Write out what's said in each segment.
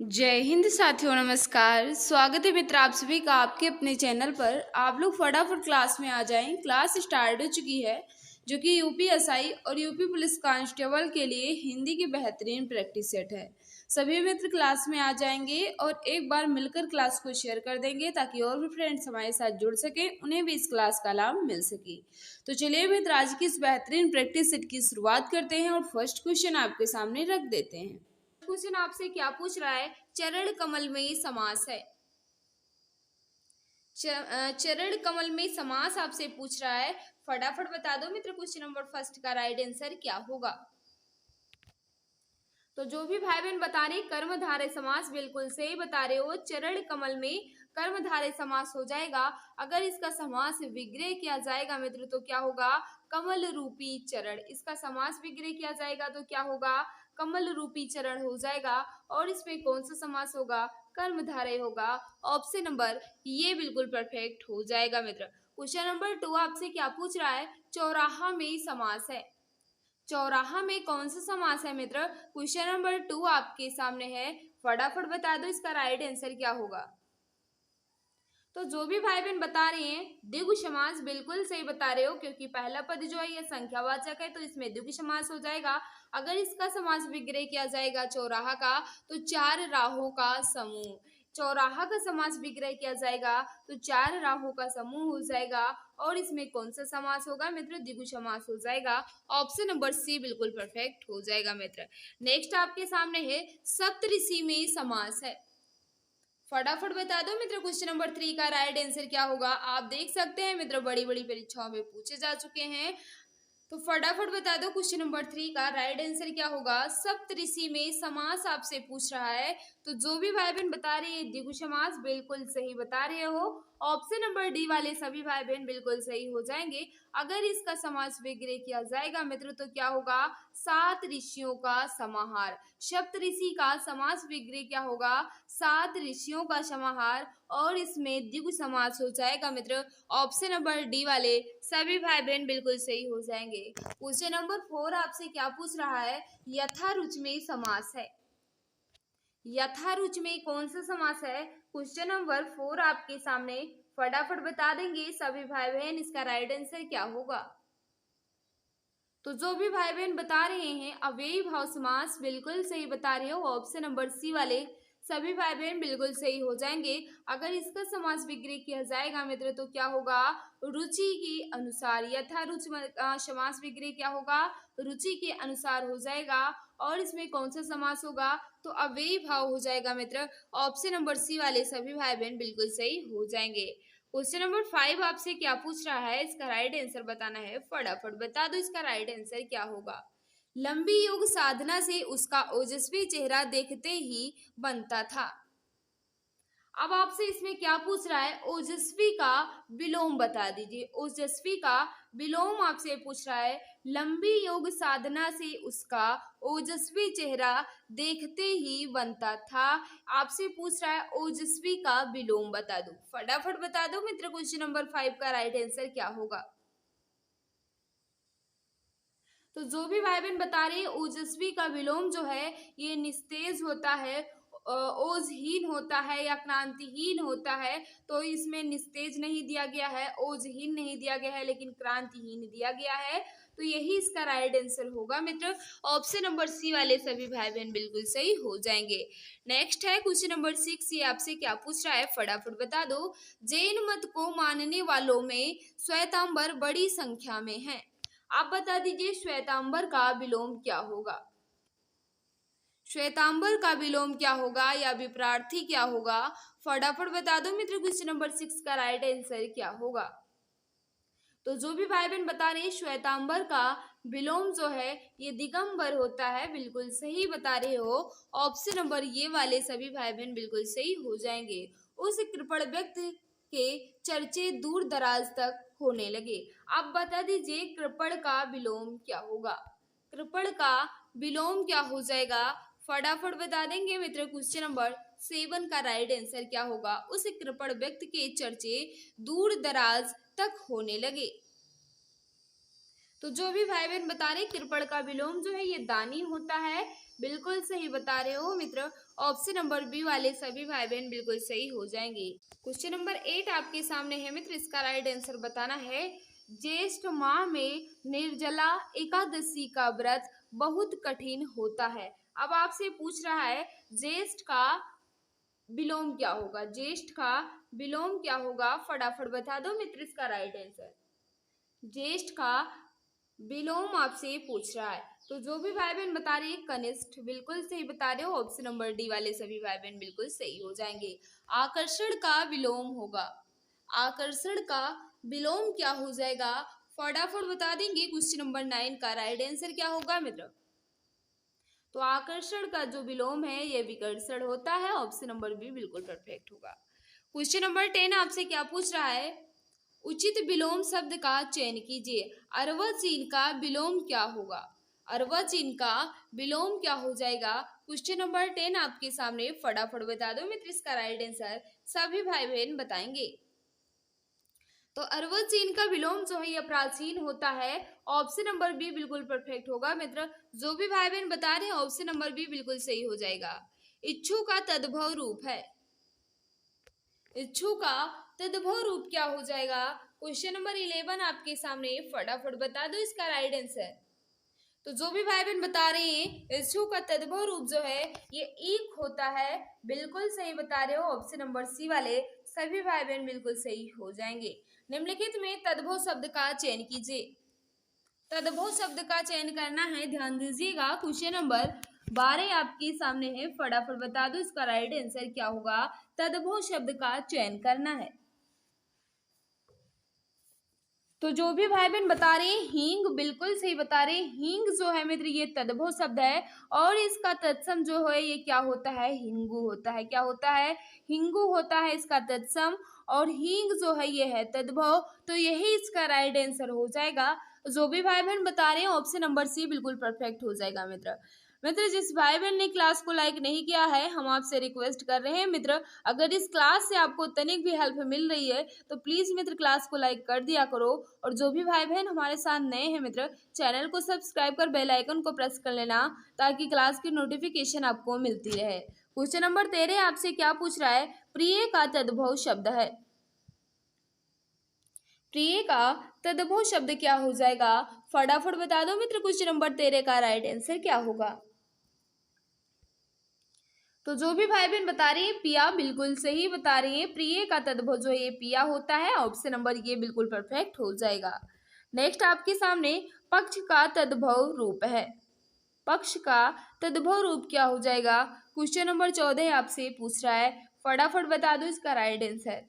जय हिंद साथियों, नमस्कार। स्वागत है मित्र आप सभी का आपके अपने चैनल पर। आप लोग फटाफट क्लास में आ जाएं। क्लास स्टार्ट हो चुकी है, जो कि यूपीएसआई और यूपी पुलिस कांस्टेबल के लिए हिंदी की बेहतरीन प्रैक्टिस सेट है। सभी मित्र क्लास में आ जाएंगे और एक बार मिलकर क्लास को शेयर कर देंगे, ताकि और भी फ्रेंड्स हमारे साथ जुड़ सके, उन्हें भी इस क्लास का लाभ मिल सके। तो चलिए मित्र, आज की इस बेहतरीन प्रैक्टिस सेट की शुरुआत करते हैं और फर्स्ट क्वेश्चन आपके सामने रख देते हैं। क्वेश्चन आपसे क्या पूछ रहा है? चरण कमल में समास है। चरण कमल में समास आपसे पूछ रहा है। फटाफट बता दो मित्र, क्वेश्चन नंबर फर्स्ट का राइट आंसर क्या होगा? तो जो भी भाई बहन बता रहे कर्मधारय समास, बिल्कुल सही बता रहे हो। चरण कमल में कर्मधारय समास हो जाएगा। अगर इसका समास विग्रह किया जाएगा मित्र तो क्या होगा? कमल रूपी चरण। इसका समास विग्रह किया जाएगा तो क्या होगा? कमल रूपी चरण हो जाएगा। और इसमें कौन सा समास होगा? कर्मधारय होगा। ऑप्शन नंबर ये बिल्कुल परफेक्ट हो जाएगा मित्र। क्वेश्चन नंबर 2 आपसे क्या पूछ रहा है? चौराहा में समास है। चौराहा में कौन सा समास है मित्र? क्वेश्चन नंबर 2 आपके सामने है। फटाफट बता दो इसका राइट आंसर क्या होगा? तो जो भी भाई बहन बता रहे हैं द्विगु समास, बिल्कुल सही बता रहे हो, क्योंकि पहला पद जो है ये संख्यावाचक है, तो इसमें द्विगु समास हो जाएगा। अगर इसका समास विग्रह किया जाएगा चौराहा का, तो चार राहों का समूह। चौराहा का समास विग्रह किया जाएगा तो चार राहों का समूह हो जाएगा। और इसमें कौन सा समास होगा मित्र? द्विगु समास हो जाएगा। ऑप्शन नंबर सी बिल्कुल परफेक्ट हो जाएगा मित्र। नेक्स्ट आपके सामने है सप्तऋषि में समास है। फटाफट बता दो मित्र, क्वेश्चन नंबर 3 का राइट आंसर क्या होगा? आप देख सकते हैं मित्र, बड़ी बड़ी परीक्षाओं में पूछे जा चुके हैं। तो फटाफट बता दो क्वेश्चन नंबर 3 का राइट आंसर क्या होगा? सप्तऋषि में समास आपसे पूछ रहा है। तो जो भी भाई बहन बता रहे हैं द्विगु समास, बिल्कुल सही बता रहे हो। ऑप्शन नंबर डी वाले सभी भाई बहन बिल्कुल सही हो जाएंगे। अगर इसका समास विग्रह किया जाएगा मित्र तो क्या होगा? सात ऋषियों का समाहार। सप्तऋषि का समास विग्रह क्या होगा? सात ऋषियों का समाहार। और इसमें द्विगु समास हो जाएगा मित्र। ऑप्शन नंबर डी वाले सभी भाई बहन बिल्कुल सही हो जाएंगे। क्वेश्चन नंबर 4 आपसे क्या पूछ रहा है? यथारुच में समास है। यथारुच में कौन सा समास है? क्वेश्चन नंबर 4 आपके सामने। फटाफट बता देंगे सभी भाई बहन इसका राइट आंसर क्या होगा? तो जो भी भाई बहन बता रहे हैं अव्ययी भाव समास, बिल्कुल सही बता रहे हो। ऑप्शन नंबर सी वाले सभी भाई बहन बिल्कुल सही हो जाएंगे। अगर इसका समास विग्रह किया जाएगा मित्र तो क्या होगा? रुचि के अनुसार। यथारुच समास विग्रह क्या होगा? रुचि के अनुसार हो जाएगा। और इसमें कौन सा समास होगा? तो अव्ययी भाव हो जाएगा मित्र। ऑप्शन नंबर सी वाले सभी भाई बहन बिल्कुल सही हो जाएंगे। क्वेश्चन नंबर 5 आपसे क्या पूछ रहा है? इसका राइट आंसर बताना है। फटाफट बता दो इसका राइट आंसर क्या होगा? लंबी योग साधना से उसका ओजस्वी चेहरा देखते ही बनता था। अब आपसे इसमें क्या पूछ रहा है? ओजस्वी का विलोम बता दीजिए। ओजस्वी का विलोम आपसे पूछ रहा है। लंबी योग साधना से उसका ओजस्वी चेहरा देखते ही बनता था। आपसे पूछ रहा है ओजस्वी का विलोम बता दो। फटाफट बता दो मित्र, क्वेश्चन नंबर 5 का राइट आंसर क्या होगा? तो जो भी भाई बहन बता रहे हैं ओजस्वी का विलोम जो है ये निस्तेज होता है, ओजहीन होता है या क्रांतिहीन होता है। तो इसमें निस्तेज नहीं दिया गया है, ओजहीन नहीं दिया गया है, लेकिन क्रांतिहीन दिया गया है। तो यही इसका राइट आंसर होगा मित्र। ऑप्शन नंबर सी वाले सभी भाई बहन बिल्कुल सही हो जाएंगे। नेक्स्ट है क्वेश्चन नंबर 6। ये आपसे क्या पूछ रहा है? फटाफट बता दो। जैन मत को मानने वालों में श्वेतांबर बड़ी संख्या में है। आप बता दीजिए श्वेतांबर का विलोम क्या होगा? श्वेतांबर का विलोम क्या होगा या विप्रार्थी क्या होगा? फटाफट बता दो मित्र, क्वेश्चन नंबर 6 का राइट आंसर क्या होगा? तो जो भी भाई बहन बता रहे हैं श्वेतांबर का विलोम जो है ये दिगंबर होता है, बिल्कुल सही बता रहे हो। ऑप्शन नंबर ये वाले सभी भाई बहन बिल्कुल सही हो जाएंगे। उस कृपण व्यक्ति के चर्चे दूर दराज तक होने लगे। आप बता दीजिए कृपण का विलोम क्या होगा? कृपण का विलोम क्या हो जाएगा? फटाफट बता देंगे मित्र, क्वेश्चन नंबर 7 का राइट आंसर क्या होगा? उस कृपण व्यक्ति के चर्चे दूर दराज तक होने लगे। तो जो भी भाई बहन बता रहे कृपण का विलोम जो है ये दानी होता है। बिल्कुल सही बता रहे हो मित्र। ऑप्शन नंबर बी वाले सभी भाई बहन बिल्कुल सही हो जाएंगे। क्वेश्चन नंबर 8 आपके सामने है मित्र, इसका राइट आंसर बताना है। ज्येष्ठ माह में निर्जला एकादशी का व्रत बहुत कठिन होता है। अब आपसे पूछ रहा है ज्येष्ठ का विलोम क्या होगा, ज्येष्ठ का विलोम क्या होगा, फटाफट बता दो मित्र इसका राइट आंसर। ज्येष्ठ का विलोम आपसे पूछ रहा है, तो जो भी भाई बहन बता रहे हैं कनिष्ठ बिल्कुल सही बता रहे हो। ऑप्शन नंबर डी वाले सभी भाई बहन बिल्कुल सही हो जाएंगे। आकर्षण का विलोम होगा, आकर्षण का विलोम क्या हो जाएगा, फटाफट बता देंगे। क्वेश्चन नंबर 9 का राइट आंसर क्या होगा मित्र। तो आकर्षण का जो विलोम है ये विकर्षण होता है। ऑप्शन नंबर बी बिल्कुल परफेक्ट होगा। क्वेश्चन नंबर 10 आपसे क्या पूछ रहा है, उचित विलोम शब्द का चयन कीजिए। अर्वाचीन का विलोम क्या होगा, अर्वाचीन का विलोम क्या हो जाएगा। क्वेश्चन नंबर 10 आपके सामने, फटाफट बता दो मित्र इसका राइट आंसर, सभी भाई बहन बताएंगे। तो अर्वाचीन का विलोम जो है यह प्राचीन होता है। ऑप्शन नंबर बी बिल्कुल परफेक्ट होगा मित्र। जो भी भाई बहन बता रहे हैं ऑप्शन नंबर बी बिल्कुल सही हो जाएगा। इच्छु का तद्भव रूप है, इच्छु का तद्भव रूप क्या हो जाएगा। क्वेश्चन नंबर 11 आपके सामने, फटाफट बता दो इसका राइट आंसर। तो जो भी भाई बहन बता रहे हैं इच्छु का तद्भव रूप जो है ये ईक होता है, बिल्कुल सही बता रहे हो। ऑप्शन नंबर सी वाले सभी भाई बहन बिल्कुल सही हो जाएंगे। निम्नलिखित में तद्भव शब्द का चयन कीजिए। तद्भव शब्द का चयन करना है, ध्यान दीजिएगा। क्वेश्चन नंबर 12 आपके सामने है, फटाफट बता दो इसका राइट आंसर क्या होगा। तद्भव शब्द का चयन करना है। तो जो भी भाई बहन बता रहे हैं हींग बिल्कुल सही बता रहे हैं। हींग जो है मित्र ये तद्भव शब्द है और इसका तत्सम जो है ये क्या होता है, हिंगू होता है। क्या होता है, हिंगू होता है इसका तत्सम, और हींग जो है ये है तद्भव। तो यही इसका राइट आंसर हो जाएगा। जो भी भाई बहन बता रहे हैं ऑप्शन नंबर सी बिल्कुल परफेक्ट हो जाएगा मित्र। मित्र जिस भाई बहन ने क्लास को लाइक नहीं किया है हम आपसे रिक्वेस्ट कर रहे हैं मित्र, अगर इस क्लास से आपको तनिक भी हेल्प मिल रही है तो प्लीज मित्र क्लास को लाइक कर दिया करो। और जो भी भाई बहन हमारे साथ नए हैं मित्र, चैनल को सब्सक्राइब कर बेल आइकन को प्रेस कर लेना ताकि क्लास की नोटिफिकेशन आपको मिलती रहे। क्वेश्चन नंबर 13 आपसे क्या पूछ रहा है, प्रिय का तद्भव शब्द है। प्रिय का तद्भव शब्द क्या हो जाएगा, फटाफट बता दो मित्र। क्वेश्चन नंबर 13 का राइट आंसर क्या होगा। तो जो भी भाई बहन बता रहे हैं पिया बिल्कुल सही बता रहे हैं। प्रिय का तद्भव जो ये पिया होता है। ऑप्शन नंबर ये बिल्कुल परफेक्ट हो जाएगा। नेक्स्ट आपके सामने पक्ष का तद्भव रूप है। पक्ष का तद्भव रूप क्या हो जाएगा। क्वेश्चन नंबर 14 आपसे पूछ रहा है, फटाफट बता दो इसका राइट आंसर।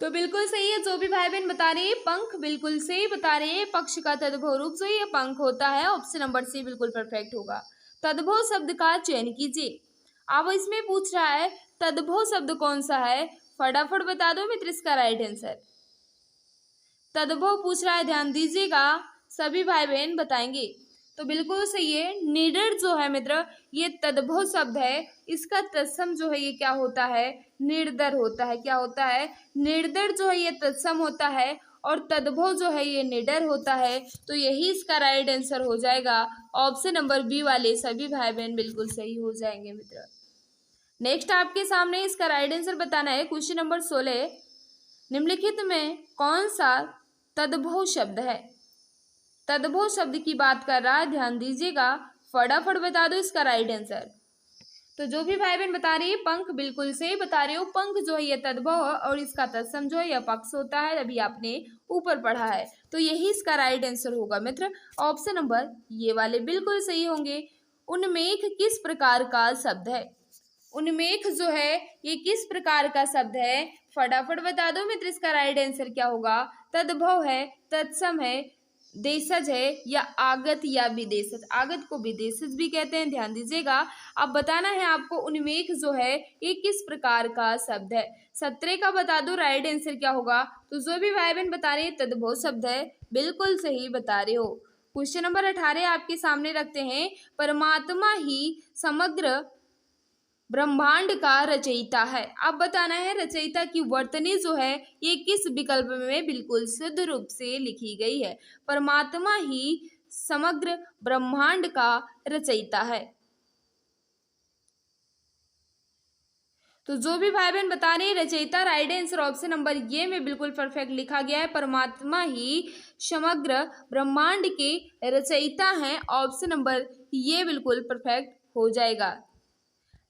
तो बिल्कुल सही है। जो भी भाई बहन बता रहे हैं पंख बिल्कुल सही बता रहे हैं। पक्ष का तद्भव रूप जो ये पंख होता है। ऑप्शन नंबर सी बिल्कुल परफेक्ट होगा। तद्भव शब्द का चयन कीजिए। अब इसमें पूछ रहा है तद्भव शब्द कौन सा है, फटाफट बता दो मित्र इसका राइट आंसर। तद्भव पूछ रहा है, ध्यान दीजिएगा, सभी भाई बहन बताएंगे। तो बिल्कुल सही है। निडर जो है मित्र ये तद्भव शब्द है। इसका तत्सम जो है ये क्या होता है, निर्दर होता है। क्या होता है, निर्दर जो है ये तत्सम होता है और तद्भव जो है ये निडर होता है। तो यही इसका राइट आंसर हो जाएगा। ऑप्शन नंबर बी वाले सभी भाई बहन बिल्कुल सही हो जाएंगे मित्र। नेक्स्ट आपके सामने इसका राइट आंसर बताना है। क्वेश्चन नंबर 16, निम्नलिखित में कौन सा तद्भव शब्द है। तद्भव शब्द की बात कर रहा है, ध्यान दीजिएगा, फटाफट बता दो इसका राइट आंसर। तो जो भी भाई बहन बता रही है पंख बिल्कुल सही बता रहे हो। पंख जो है ये तद्भव और इसका तत्सम जो है यह पक्ष होता है। अभी आपने ऊपर पढ़ा है। तो यही इसका राइट आंसर होगा मित्र। ऑप्शन नंबर ये वाले बिल्कुल सही होंगे। उन्मेष किस प्रकार का शब्द है। उन्मेष जो है ये किस प्रकार का शब्द है, फटाफट बता दो मित्र इसका राइट आंसर क्या होगा। तद्भव है, तत्सम है, देशज है या आगत या विदेशज। आगत को विदेशज भी कहते हैं, ध्यान दीजिएगा। अब बताना है आपको उन्मेष जो है ये किस प्रकार का शब्द है। 17 का बता दो राइट आंसर क्या होगा। तो जो भी भाई बहन बता रहे हैं तद्भव शब्द है, बिल्कुल सही बता रहे हो। क्वेश्चन नंबर 18 आपके सामने रखते हैं। परमात्मा ही समग्र ब्रह्मांड का रचयिता है। अब बताना है रचयिता की वर्तनी जो है ये किस विकल्प में बिल्कुल शुद्ध रूप से लिखी गई है। परमात्मा ही समग्र ब्रह्मांड का रचयिता है। तो जो भी भाई बहन बता रहे हैं रचयिता, राइट आंसर ऑप्शन नंबर ये में बिल्कुल परफेक्ट लिखा गया है। परमात्मा ही समग्र ब्रह्मांड के रचयिता हैं। ऑप्शन नंबर ये बिल्कुल परफेक्ट हो जाएगा।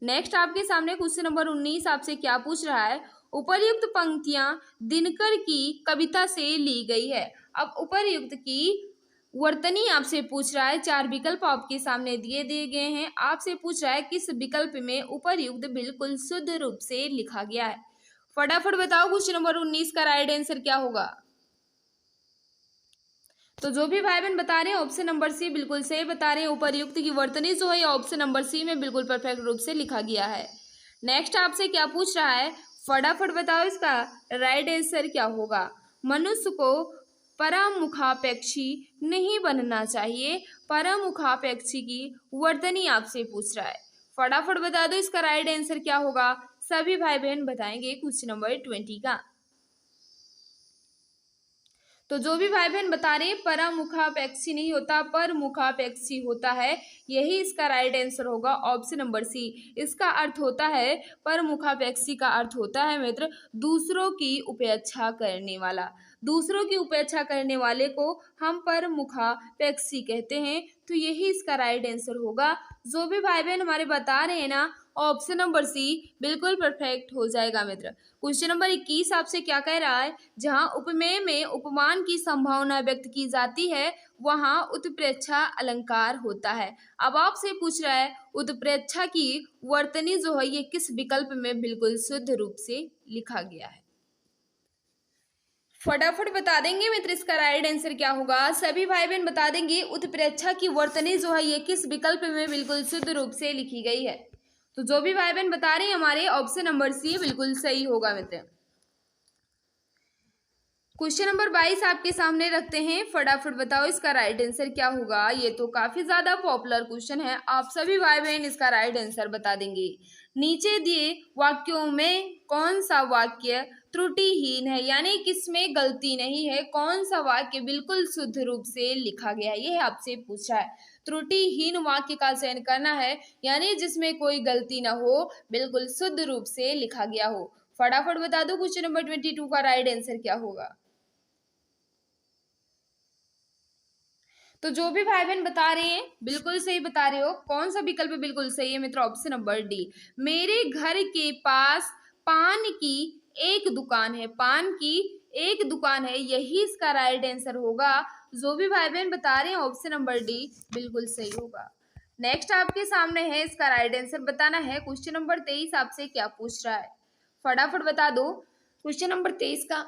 नेक्स्ट आपके सामने क्वेश्चन नंबर 19 आपसे क्या पूछ रहा है, उपर्युक्त पंक्तियां दिनकर की कविता से ली गई है। अब उपर्युक्त की वर्तनी आपसे पूछ रहा है। 4 विकल्प आपके सामने दिए गए हैं। आपसे पूछ रहा है किस विकल्प में उपर्युक्त बिल्कुल शुद्ध रूप से लिखा गया है। फटाफट बताओ क्वेश्चन नंबर 19 का राइट आंसर क्या होगा। तो जो भी भाई बहन बता रहे हैं ऑप्शन नंबर सी बिल्कुल सही बता रहे हैं। उपर्युक्त की वर्तनी जो है ऑप्शन नंबर सी में बिल्कुल परफेक्ट रूप से लिखा गया है। नेक्स्ट आपसे क्या पूछ रहा है, फटाफट बताओ इसका राइट आंसर क्या होगा। मनुष्य को परमुखापेक्षी नहीं बनना चाहिए। परमुखापेक्षी की वर्तनी आपसे पूछ रहा है। फटाफट बता दो इसका राइट आंसर क्या होगा। सभी भाई बहन बताएंगे क्वेश्चन नंबर 20 का। तो जो भी भाई बहन बता रहे हैं परमुखापेक्षी नहीं होता, परमुखापेक्षी होता है। यही इसका राइट आंसर होगा ऑप्शन नंबर सी। इसका अर्थ होता है, परमुखापेक्षी का अर्थ होता है मित्र दूसरों की उपेक्षा करने वाला। दूसरों की उपेक्षा करने वाले को हम परमुखापेक्षी कहते हैं। तो यही इसका राइट आंसर होगा। जो भी भाई बहन हमारे बता रहे हैं ना ऑप्शन नंबर सी बिल्कुल परफेक्ट हो जाएगा मित्र। क्वेश्चन नंबर 21 आपसे क्या कह रहा है, जहां उपमेय में उपमान की संभावना व्यक्त की जाती है वहां उत्प्रेक्षा अलंकार होता है। अब आपसे पूछ रहा है उत्प्रेक्षा की वर्तनी जो है ये किस विकल्प में बिल्कुल शुद्ध रूप से लिखा गया है। फटाफट बता देंगे मित्र इसका राइट आंसर क्या होगा। सभी भाई बहन बता देंगे उत्प्रेक्षा की वर्तनी जो है ये किस विकल्प में बिल्कुल शुद्ध रूप से लिखी गई है। तो जो भी भाई बहन बता रहे हैं हमारे ऑप्शन नंबर सी बिल्कुल सही होगा मित्र। क्वेश्चन नंबर 22 आपके सामने रखते हैं। फटाफट बताओ इसका राइट आंसर क्या होगा। ये तो काफी ज्यादा पॉपुलर क्वेश्चन है। आप सभी भाई बहन इसका राइट आंसर बता देंगे। नीचे दिए वाक्यों में कौन सा वाक्य त्रुटिहीन है, यानी किसमें गलती नहीं है। कौन सा वाक्य बिल्कुल शुद्ध रूप से लिखा गया है, यह आपसे पूछा है। त्रुटिहीन वाक्य का चयन करना है, यानी जिसमें कोई गलती ना हो, बिल्कुल शुद्ध रूप से लिखा गया हो। फटाफट बता दो क्वेश्चन नंबर 22 का राइट आंसर क्या होगा। तो जो भी भाई बहन बता रहे हैं बिल्कुल सही बता रहे हो। कौन सा विकल्प बिल्कुल सही है मित्र, ऑप्शन नंबर डी। मेरे घर के पास पान की एक दुकान है। पान की एक दुकान है, यही इसका राइट आंसर होगा। जो भी भाई बहन बता रहे हैं ऑप्शन नंबर डी बिल्कुल सही होगा। नेक्स्ट आपके सामने है, इसका राइट आंसर बताना है। क्वेश्चन नंबर 23 आपसे क्या पूछ रहा है, फटाफट बता दो क्वेश्चन नंबर 23 का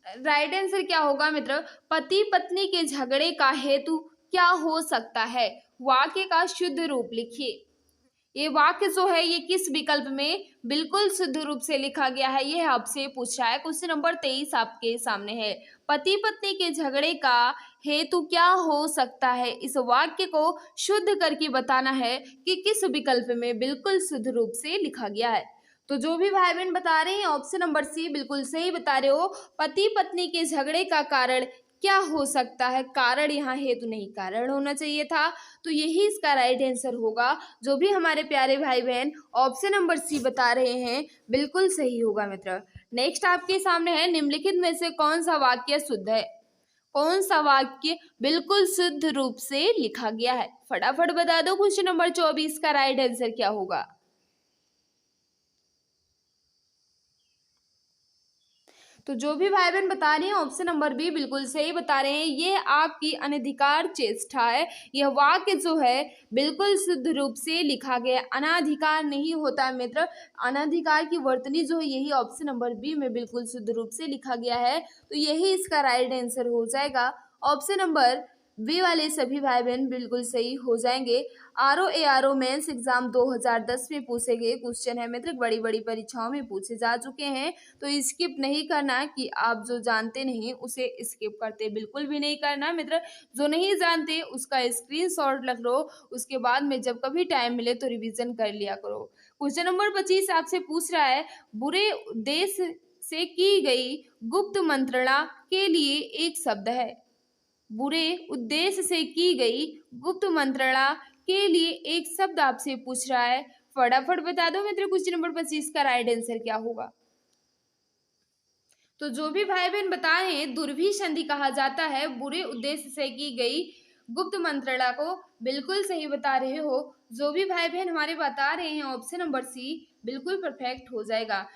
राइट आंसर क्या होगा मित्र। पति पत्नी के झगड़े का हेतु क्या हो सकता है। वाक्य का शुद्ध रूप लिखिए। ये वाक्य जो है ये किस विकल्प में बिल्कुल शुद्ध रूप से लिखा गया है, यह आपसे पूछ रहा है। क्वेश्चन नंबर 23 आपके सामने है। पति पत्नी के झगड़े का हेतु क्या हो सकता है, इस वाक्य को शुद्ध करके बताना है कि किस विकल्प में बिल्कुल शुद्ध रूप से लिखा गया है। तो जो भी भाई बहन बता रहे हैं ऑप्शन नंबर सी बिल्कुल सही बता रहे हो। पति पत्नी के झगड़े का कारण क्या हो सकता है, कारण यहाँ हेतु नहीं कारण होना चाहिए था। तो यही इसका राइट आंसर होगा। जो भी हमारे प्यारे भाई बहन ऑप्शन नंबर सी बता रहे हैं बिल्कुल सही होगा मित्र। नेक्स्ट आपके सामने है, निम्नलिखित में से कौन सा वाक्य शुद्ध है। कौन सा वाक्य बिल्कुल शुद्ध रूप से लिखा गया है। फटाफट बता दो क्वेश्चन नंबर 24 का राइट आंसर क्या होगा। तो जो भी भाई बहन बता रहे हैं ऑप्शन नंबर बी बिल्कुल सही बता रहे हैं। ये आपकी अनधिकार चेष्टा है। यह वाक्य जो है बिल्कुल शुद्ध रूप से लिखा गया। अनाधिकार नहीं होता मित्र, अनाधिकार की वर्तनी जो है यही ऑप्शन नंबर बी में बिल्कुल शुद्ध रूप से लिखा गया है। तो यही इसका राइट आंसर हो जाएगा। ऑप्शन नंबर बी वाले सभी भाई बहन बिल्कुल सही हो जाएंगे। आरओ मेंस एग्जाम 2010 में पूछे गए क्वेश्चन है मित्र, बड़ी बड़ी परीक्षाओं में पूछे जा चुके हैं। तो स्किप नहीं करना कि आप जो जानते नहीं उसे स्किप करते बिल्कुल भी नहीं करना मित्र। जो नहीं जानते उसका स्क्रीनशॉट रख लो, उसके बाद में जब कभी टाइम मिले तो रिवीजन कर लिया करो। क्वेश्चन नंबर 25 आपसे पूछ रहा है, बुरे उद्देश्य से की गई गुप्त मंत्रणा के लिए एक शब्द है। बुरे उद्देश्य से की गई गुप्त मंत्रणा के लिए एक शब्द आपसे पूछ रहा है, फटाफट बता दो मित्र। क्वेश्चन नंबर 25 का राइट आंसर क्या होगा? तो जो भी भाई बहन बता रहे हैं दुर्भी संधि कहा जाता है बुरे उद्देश्य से की गई गुप्त मंत्रणा को, बिल्कुल सही बता रहे हो। जो भी भाई बहन हमारे बता रहे हैं ऑप्शन नंबर सी बिल्कुल परफेक्ट हो जाएगा।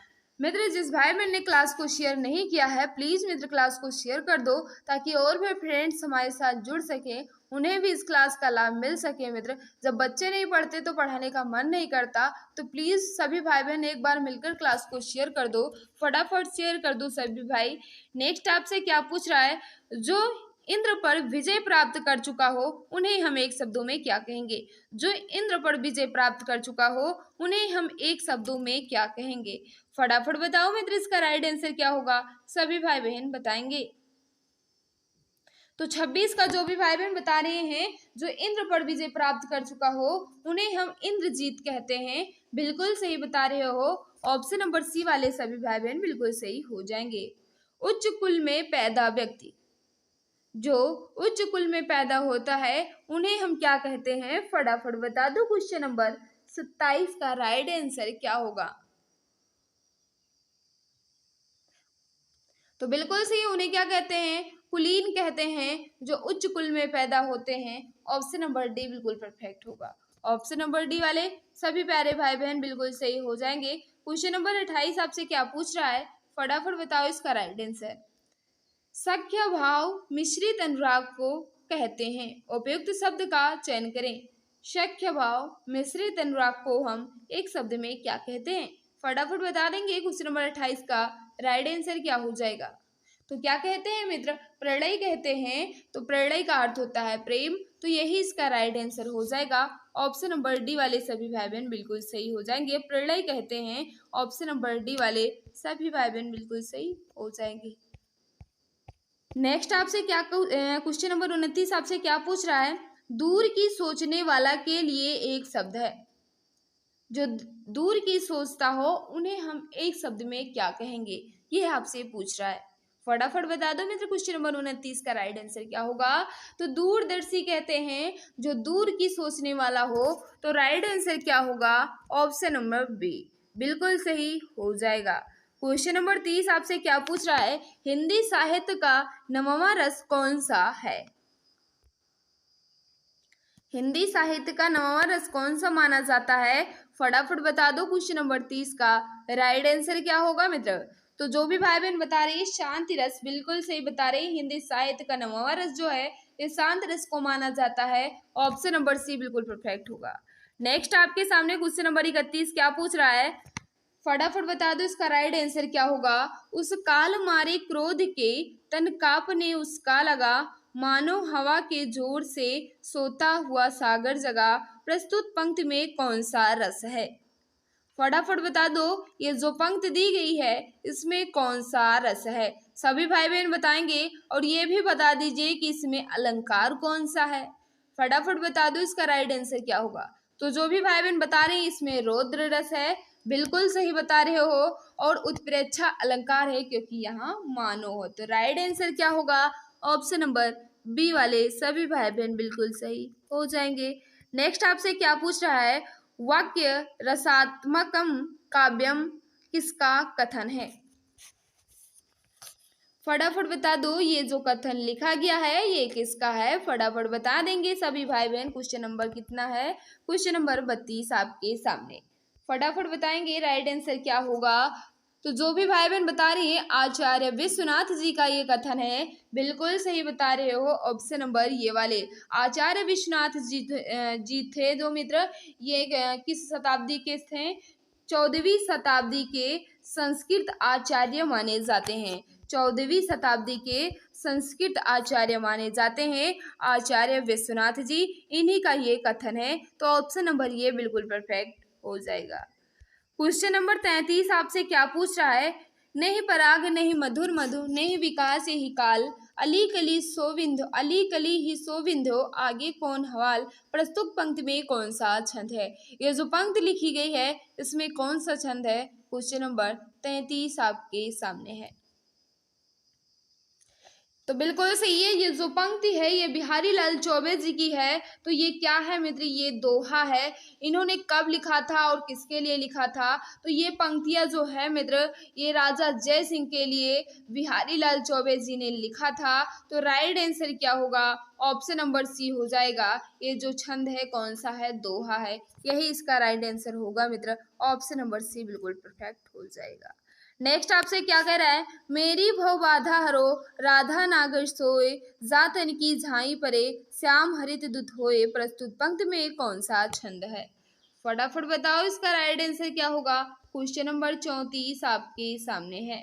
मित्र जिस भाई बहन ने क्लास को शेयर नहीं किया है प्लीज मित्र क्लास को शेयर कर दो ताकि और भी फ्रेंड्स हमारे साथ जुड़ सके, उन्हें भी इस क्लास का लाभ मिल सके। मित्र जब बच्चे नहीं पढ़ते तो पढ़ाने का मन नहीं करता, तो प्लीज सभी भाई बहन एक बार मिलकर क्लास को शेयर कर दो, फटाफट शेयर कर दो सभी भाई। नेक्स्ट आपसे क्या पूछ रहा है, जो इंद्र पर विजय प्राप्त कर चुका हो उन्हें हम एक शब्दों में क्या कहेंगे? जो इंद्र पर विजय प्राप्त कर चुका हो उन्हें हम एक शब्दों में क्या कहेंगे? फटाफट बताओ मित्र इसका राइट आंसर क्या होगा? सभी भाई बहन बताएंगे। तो 26 का जो भी भाई बहन बता रहे हैं जो इंद्र पर विजय प्राप्त कर चुका हो उन्हें हम इंद्रजीत कहते हैं, बिल्कुल सही बता रहे हो। ऑप्शन नंबर सी वाले सभी भाई बहन बिल्कुल सही हो जाएंगे। उच्च कुल में पैदा व्यक्ति, जो उच्च कुल में पैदा होता है उन्हें हम क्या कहते हैं? फटाफट बता दो। क्वेश्चन नंबर 27 का राइट आंसर क्या होगा? तो बिल्कुल सही, उन्हें क्या कहते हैं? कुलीन कहते हैं, जो उच्च कुल में पैदा होते हैं। ऑप्शन नंबर डी बिल्कुल परफेक्ट होगा। ऑप्शन नंबर डी वाले सभी प्यारे भाई बहन बिल्कुल सही हो जाएंगे। क्वेश्चन नंबर 28 आपसे क्या पूछ रहा है? फटाफट बताओ इसका राइट आंसर। सख्य भाव मिश्रित अनुराग को कहते हैं, उपयुक्त शब्द का चयन करें। सख्य भाव मिश्रित अनुराग को हम एक शब्द में क्या कहते हैं? फटाफट बता देंगे। क्वेश्चन नंबर 28 का राइट आंसर क्या हो जाएगा? तो क्या कहते हैं मित्र? प्रणय कहते हैं। तो प्रणय का अर्थ होता है प्रेम, तो यही इसका राइट आंसर हो जाएगा। ऑप्शन नंबर डी वाले सभी भाई बहन बिल्कुल सही हो जाएंगे, प्रणय कहते हैं। ऑप्शन नंबर डी वाले सभी भाई बहन बिल्कुल सही हो जाएंगे। नेक्स्ट आपसे क्या क्वेश्चन नंबर 29 आपसे क्या पूछ रहा है? दूर की सोचने वाला के लिए एक शब्द है, जो दूर की सोचता हो उन्हें हम एक शब्द में क्या कहेंगे? ये आपसे पूछ रहा है, फटाफट बता दो मित्र। क्वेश्चन नंबर 29 का राइट आंसर क्या होगा? तो दूरदर्शी कहते हैं, जो दूर की सोचने वाला हो। तो राइट आंसर क्या होगा? ऑप्शन नंबर बी बिल्कुल सही हो जाएगा। क्वेश्चन नंबर 30 आपसे क्या पूछ रहा है? हिंदी साहित्य का नववां रस कौन सा है? हिंदी साहित्य का नववां रस कौन सा माना जाता है? फटाफट बता दो। क्वेश्चन नंबर 30 का राइट आंसर क्या होगा मित्र? तो जो भी भाई बहन बता रहे हैं शांति रस, बिल्कुल सही बता रहे हैं। हिंदी साहित्य का नववां रस जो है ये शांत रस को माना जाता है। ऑप्शन नंबर सी बिल्कुल परफेक्ट होगा। नेक्स्ट आपके सामने क्वेश्चन नंबर 31 क्या पूछ रहा है? फटाफट बता दो इसका राइट आंसर क्या होगा? उस काल मारे क्रोध के तन कांपने उसका लगा, मानो हवा के जोर से सोता हुआ सागर जगा, प्रस्तुत पंक्ति में कौन सा रस है? फटाफट बता दो, ये जो पंक्ति दी गई है इसमें कौन सा रस है? सभी भाई बहन बताएंगे और ये भी बता दीजिए कि इसमें अलंकार कौन सा है। फटाफट बता दो इसका राइट आंसर क्या होगा? तो जो भी भाई बहन बता रहे हैं इसमें रौद्र रस है, बिल्कुल सही बता रहे हो। और उत्प्रेक्षा अलंकार है क्योंकि यहाँ मानो हो। तो राइट आंसर क्या होगा? ऑप्शन नंबर बी वाले सभी भाई बहन बिल्कुल सही हो जाएंगे। नेक्स्ट आपसे क्या पूछ रहा है? वाक्य रसात्मकम काव्यम किसका कथन है? फटाफट बता दो, ये जो कथन लिखा गया है ये किसका है? फटाफट बता देंगे सभी भाई बहन। क्वेश्चन नंबर कितना है? क्वेश्चन नंबर 32 आपके सामने, फटाफट बताएंगे राइट आंसर क्या होगा। तो जो भी भाई बहन बता रही हैं आचार्य विश्वनाथ जी का ये कथन है, बिल्कुल सही बता रहे हो। ऑप्शन नंबर ये वाले आचार्य विश्वनाथ जी थे जो मित्र, ये किस शताब्दी के थे? 14वीं शताब्दी के संस्कृत आचार्य माने जाते हैं। 14वीं शताब्दी के संस्कृत आचार्य माने जाते हैं आचार्य विश्वनाथ जी, इन्हीं का ये कथन है। तो ऑप्शन नंबर ये बिल्कुल परफेक्ट हो जाएगा। क्वेश्चन नंबर 33 आपसे क्या पूछ रहा है? नहीं पराग नहीं मधुर मधु नहीं विकास ही काल, अली कली सोविंदो अली कली ही सोविंदो आगे कौन हवाल, प्रस्तुत पंक्ति में कौन सा छंद है? ये जो पंक्ति लिखी गई है इसमें कौन सा छंद है? क्वेश्चन नंबर 33 आपके सामने है। तो बिल्कुल सही है। ये जो पंक्ति है ये बिहारी लाल चौबे जी की है। तो ये क्या है मित्र, ये दोहा है। इन्होंने कब लिखा था और किसके लिए लिखा था? तो ये पंक्तियां जो है मित्र, ये राजा जय सिंह के लिए बिहारी लाल चौबे जी ने लिखा था। तो राइट आंसर क्या होगा? ऑप्शन नंबर सी हो जाएगा। ये जो छंद है कौन सा है? दोहा है। यही इसका राइट आंसर होगा मित्र। ऑप्शन नंबर सी बिल्कुल परफेक्ट हो जाएगा। नेक्स्ट आपसे क्या कह रहा है? मेरी भव बाधा हरो, राधा नागर सोए, जातन की झाई परे, श्याम हरित दुत होए। प्रस्तुत पंक्ति में कौन सा छंद है? फटाफट बताओ इसका राइट आंसर क्या होगा। क्वेश्चन नंबर 34 आपके सामने है।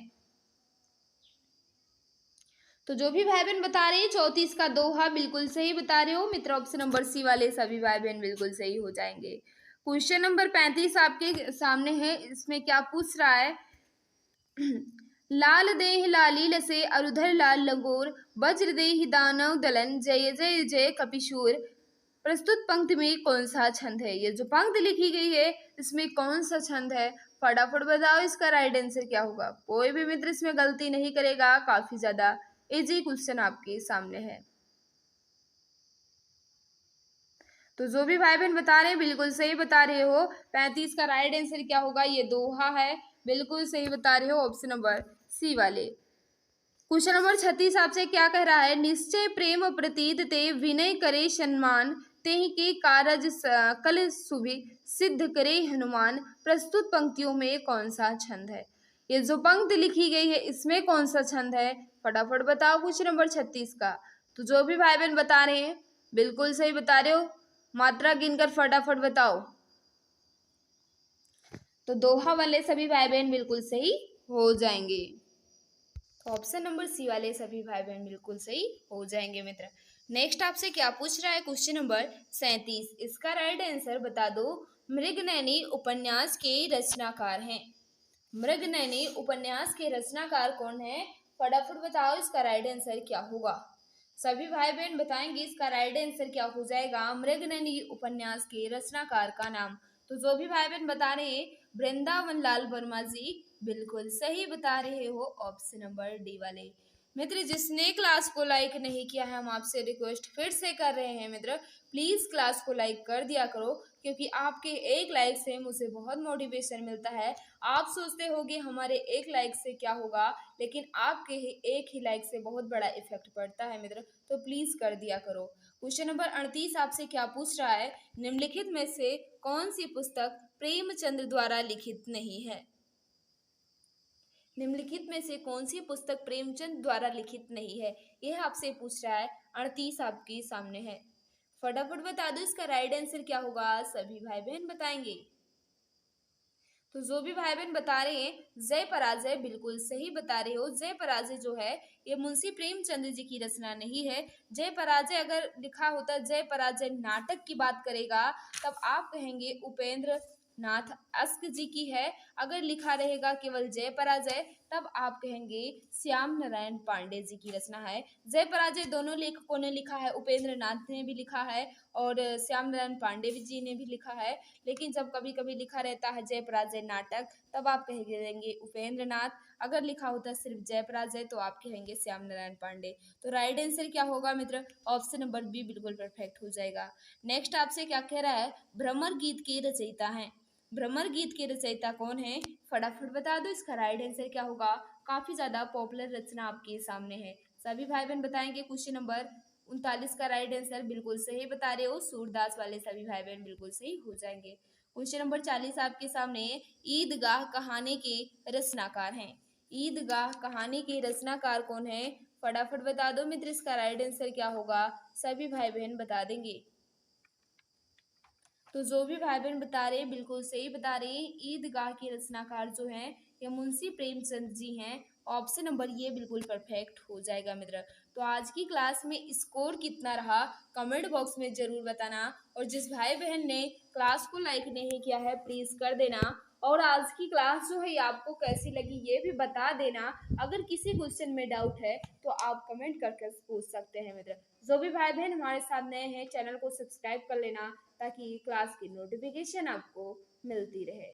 तो जो भी भाई बहन बता रहे हैं 34 का दोहा बिल्कुल सही बता रहे हो मित्र। ऑप्शन नंबर सी वाले सभी भाई बहन बिल्कुल सही हो जाएंगे। क्वेश्चन नंबर 35 आपके सामने है। इसमें क्या पूछ रहा है? लाल देह लाली लसे अरुधर लाल लंगोर, वज्र देहि दानव दलन, जय जय जय कपिशूर। प्रस्तुत पंक्ति में कौन सा छंद है? ये जो पंक्ति लिखी गई है इसमें कौन सा छंद है? फटाफट बताओ इसका राइट आंसर क्या होगा। कोई भी मित्र इसमें गलती नहीं करेगा। काफी ज्यादा इजी क्वेश्चन आपके सामने है। तो जो भी भाई बहन बता रहे हैं बिल्कुल सही बता रहे हो। 35 का राइट आंसर क्या होगा? ये दोहा है। बिल्कुल सही बता रहे हो। ऑप्शन नंबर सी वाले। क्वेश्चन नंबर 36 आपसे क्या कह रहा है? निश्चय प्रेम प्रतीत ते विनय करे सम्मान, तेहि के कारज कल सुभि सिद्ध करे हनुमान। प्रस्तुत पंक्तियों में कौन सा छंद है? ये जो पंक्ति लिखी गई है इसमें कौन सा छंद है? फटाफट बताओ क्वेश्चन नंबर 36 का। तो जो भी भाई बहन बता रहे हैं बिल्कुल सही बता रहे हो। मात्रा गिनकर फटाफट बताओ। तो दोहा वाले सभी भाई बहन बिल्कुल सही हो जाएंगे। तो ऑप्शन नंबर सी वाले सभी भाई बहन बिल्कुल सही हो जाएंगे मित्र। नेक्स्ट आपसे क्या पूछ रहा है? Question number 37। इसका राइट आंसर बता दो। मृगनयनी उपन्यास के रचनाकार हैं। मृगनयनी उपन्यास के रचनाकार कौन है? फटाफट बताओ इसका राइट आंसर क्या होगा। सभी भाई बहन बताएंगे इसका राइट आंसर क्या हो जाएगा। मृगनयनी उपन्यास के रचनाकार का नाम। तो जो भी भाई बहन बता रहे हैं वृंदावन लाल वर्मा जी बिल्कुल सही बता रहे हो। ऑप्शन नंबर डी वाले। मित्र जिसने क्लास को लाइक नहीं किया है हम आपसे रिक्वेस्ट फिर से कर रहे हैं मित्र, प्लीज क्लास को लाइक कर दिया करो, क्योंकि आपके एक लाइक से मुझे बहुत मोटिवेशन मिलता है। आप सोचते होगे हमारे एक लाइक से क्या होगा, लेकिन आपके एक ही लाइक से बहुत बड़ा इफेक्ट पड़ता है मित्र। तो प्लीज कर दिया करो। क्वेश्चन नंबर 38 आपसे क्या पूछ रहा है? निम्नलिखित में से कौन सी पुस्तक प्रेमचंद द्वारा लिखित नहीं है? निम्नलिखित में से कौन सी पुस्तक प्रेमचंद द्वारा लिखित नहीं है? यह आपसे पूछ रहा है। 38 आपके सामने है। फटाफट बता दो इसका राइट आंसर क्या होगा। सभी भाई बहन बताएंगे। तो जो भी भाई बहन बता रहे हैं जय पराजय बिल्कुल सही बता रहे हो। जय पराजय जो है ये मुंशी प्रेमचंद जी की रचना नहीं है। जय पराजय अगर लिखा होता जय पराजय नाटक की बात करेगा तब आप कहेंगे उपेंद्र नाथ अस्क जी की है। अगर लिखा रहेगा केवल जय पराजय तब आप कहेंगे श्याम नारायण पांडे जी की रचना है। जय पराजय दोनों लेखकों ने लिखा है, उपेंद्र नाथ ने भी लिखा है और श्याम नारायण पांडे जी ने भी लिखा है। लेकिन जब कभी कभी लिखा रहता है जय पराजय नाटक तब आप कहेंगे उपेंद्र नाथ। अगर लिखा होता है सिर्फ जय पराजय तो आप कहेंगे श्याम नारायण पांडे। तो राइट आंसर क्या होगा मित्र? ऑप्शन नंबर बी बिल्कुल परफेक्ट हो जाएगा। नेक्स्ट आपसे क्या कह रहा है? भ्रमर गीत के रचयिता हैं। भ्रमर गीत के रचयिता कौन है? फटाफट बता दो इसका राइट आंसर क्या होगा। काफी ज्यादा पॉपुलर रचना आपके सामने है। सभी भाई बहन बताएंगे। क्वेश्चन नंबर 39 का राइट आंसर बिल्कुल सही बता रहे हो। सूरदास वाले सभी भाई बहन बिल्कुल सही हो जाएंगे। क्वेश्चन नंबर 40 आपके सामने। ईदगाह कहानी के रचनाकार हैं। ईदगाह कहानी के रचनाकार कौन है? फटाफट बता दो मित्र इसका राइट आंसर क्या होगा। सभी भाई बहन बता देंगे। तो जो भी भाई बहन बता रहे हैं बिल्कुल सही बता रहे हैं। ईदगाह के रचनाकार जो हैं ये मुंशी प्रेमचंद जी हैं। ऑप्शन नंबर ये बिल्कुल परफेक्ट हो जाएगा मित्र। तो आज की क्लास में स्कोर कितना रहा कमेंट बॉक्स में जरूर बताना। और जिस भाई बहन ने क्लास को लाइक नहीं किया है प्लीज कर देना। और आज की क्लास जो है आपको कैसी लगी ये भी बता देना। अगर किसी क्वेश्चन में डाउट है तो आप कमेंट करके पूछ सकते हैं मित्र। जो भी भाई बहन हमारे साथ नए हैं चैनल को सब्सक्राइब कर लेना ताकि क्लास की नोटिफिकेशन आपको मिलती रहे।